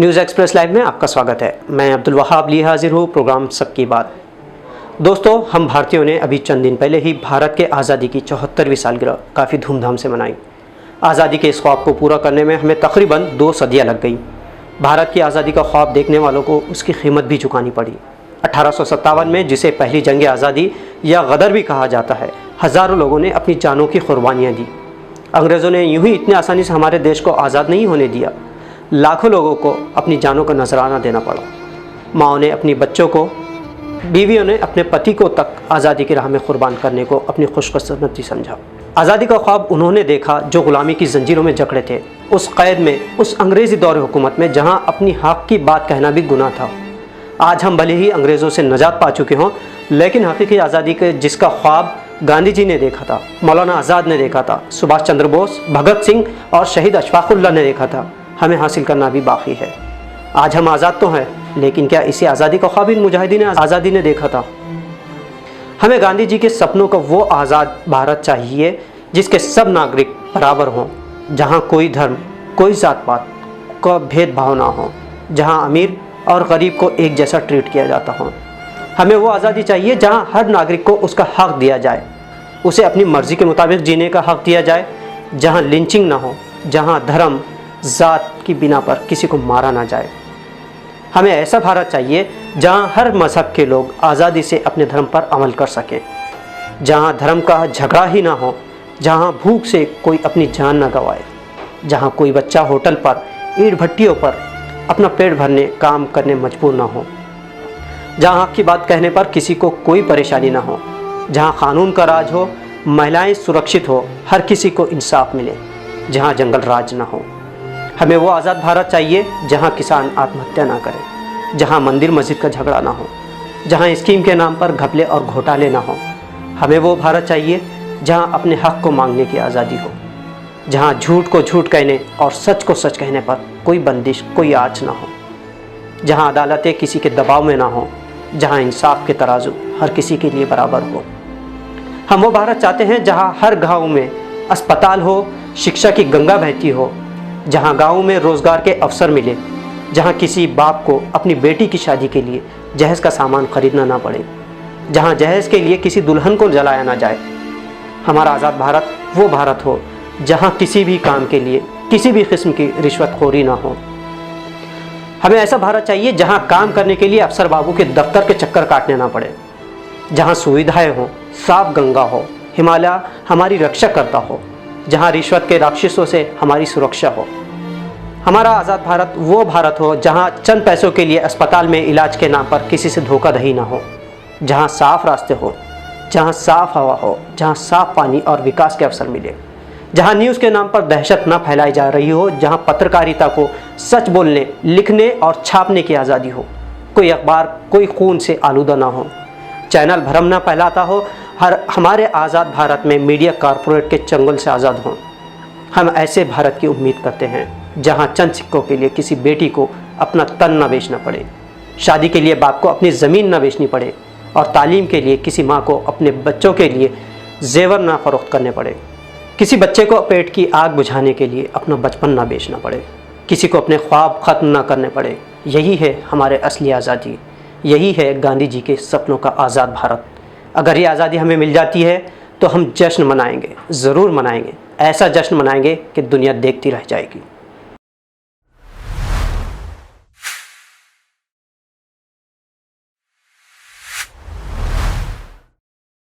News express live में आपका स्वागत है। मैं अब्दुल वहाब लिए हाजिर हूँ प्रोग्राम सबकी बात। दोस्तों, हम भारतीयों ने अभी चंद दिन पहले ही भारत के आज़ादी की 74वीं सालगिरह काफ़ी धूमधाम से मनाई। आज़ादी के इस ख्वाब को पूरा करने में हमें तकरीबन 2 सदियाँ लग गई। भारत की आज़ादी का ख्वाब देखने वालों को उसकी कीमत भी चुकानी पड़ी। 1857 में, जिसे पहली जंग आज़ादी या गदर भी कहा जाता है, हज़ारों लोगों ने अपनी जानों की कुर्बानियाँ दी। अंग्रेज़ों ने यूं ही इतने आसानी से हमारे देश को आज़ाद नहीं होने दिया। लाखों लोगों को अपनी जानों का नजराना देना पड़ा। माँओं ने अपनी बच्चों को, बीवियों ने अपने पति को तक आज़ादी की राह में कुर्बान करने को अपनी खुशकिस्मती समझा। आज़ादी का ख्वाब उन्होंने देखा जो गुलामी की जंजीरों में जकड़े थे, उस कैद में, उस अंग्रेज़ी दौर हुकूमत में जहां अपनी हक़ की बात कहना भी गुनाह था। आज हम भले ही अंग्रेज़ों से नजात पा चुके हों, लेकिन हकीकी आज़ादी के जिसका ख्वाब गांधी जी ने देखा था, मौलाना आज़ाद ने देखा था, सुभाष चंद्र बोस, भगत सिंह और शहीद अशफाकुल्लाह ने देखा था, हमें हासिल करना भी बाकी है। आज हम आज़ाद तो हैं, लेकिन क्या इसी आज़ादी का ख्वाब इन मुजाहिदीन आज़ादी ने देखा था? हमें गांधी जी के सपनों का वो आज़ाद भारत चाहिए जिसके सब नागरिक बराबर हों, जहां कोई धर्म, कोई जात पात का भेदभाव ना हो, जहां अमीर और गरीब को एक जैसा ट्रीट किया जाता हो। हमें वो आज़ादी चाहिए जहां हर नागरिक को उसका हक़ दिया जाए, उसे अपनी मर्ज़ी के मुताबिक जीने का हक़ दिया जाए, जहां लिंचिंग ना हो, जहां धर्म ज़ात की बिना पर किसी को मारा ना जाए। हमें ऐसा भारत चाहिए जहां हर मज़हब के लोग आज़ादी से अपने धर्म पर अमल कर सकें, जहां धर्म का झगड़ा ही ना हो, जहां भूख से कोई अपनी जान ना गंवाए, जहां कोई बच्चा होटल पर, ईंट भट्टियों पर अपना पेट भरने काम करने मजबूर ना हो, जहां हक़ की बात कहने पर किसी को कोई परेशानी ना हो, जहां कानून का राज हो, महिलाएं सुरक्षित हो, हर किसी को इंसाफ मिले, जहां जंगल राज ना हो। हमें वो आज़ाद भारत चाहिए जहां किसान आत्महत्या ना करें, जहां मंदिर मस्जिद का झगड़ा ना हो, जहां स्कीम के नाम पर घपले और घोटाले ना हो। हमें वो भारत चाहिए जहां अपने हक़ को मांगने की आज़ादी हो, जहां झूठ को झूठ कहने और सच को सच कहने पर कोई बंदिश, कोई आँच ना हो, जहां अदालतें किसी के दबाव में ना हो, जहां इंसाफ के तराजू हर किसी के लिए बराबर हो। हम वो भारत चाहते हैं जहां हर गाँव में अस्पताल हो, शिक्षा की गंगा बहती हो, जहां गाँव में रोज़गार के अवसर मिले, जहां किसी बाप को अपनी बेटी की शादी के लिए जहेज़ का सामान खरीदना ना पड़े, जहां जहेज़ के लिए किसी दुल्हन को जलाया ना जाए। हमारा आज़ाद भारत वो भारत हो जहां किसी भी काम के लिए किसी भी किस्म की रिश्वतखोरी ना हो। हमें ऐसा भारत चाहिए जहां काम करने के लिए अफसर बाबू के दफ्तर के चक्कर काटने ना पड़े, जहां सुविधाएं हो, साफ गंगा हो, हिमालय हमारी रक्षा करता हो, जहां रिश्वत के राक्षसों से हमारी सुरक्षा हो। हमारा आज़ाद भारत वो भारत हो जहां चंद पैसों के लिए अस्पताल में इलाज के नाम पर किसी से धोखाधड़ी ना हो, जहां साफ रास्ते हो, जहां साफ हवा हो, जहां साफ पानी और विकास के अवसर मिले, जहां न्यूज़ के नाम पर दहशत ना फैलाई जा रही हो, जहां पत्रकारिता को सच बोलने, लिखने और छापने की आज़ादी हो, कोई अखबार कोई खून से आलूदा ना हो, चैनल भरम ना फैलाता हो। हमारे आज़ाद भारत में मीडिया कॉरपोरेट के चंगुल से आज़ाद हों। हम ऐसे भारत की उम्मीद करते हैं जहां चंद सिक्कों के लिए किसी बेटी को अपना तन न बेचना पड़े, शादी के लिए बाप को अपनी ज़मीन न बेचनी पड़े और तालीम के लिए किसी माँ को अपने बच्चों के लिए जेवर ना फरोख्त करने पड़े, किसी बच्चे को पेट की आग बुझाने के लिए अपना बचपन ना बेचना पड़े, किसी को अपने ख्वाब ख़त्म ना करने पड़े। यही है हमारे असली आज़ादी, यही है गांधी जी के सपनों का आज़ाद भारत। अगर ये आज़ादी हमें मिल जाती है तो हम जश्न मनाएंगे, ज़रूर मनाएंगे, ऐसा जश्न मनाएंगे कि दुनिया देखती रह जाएगी।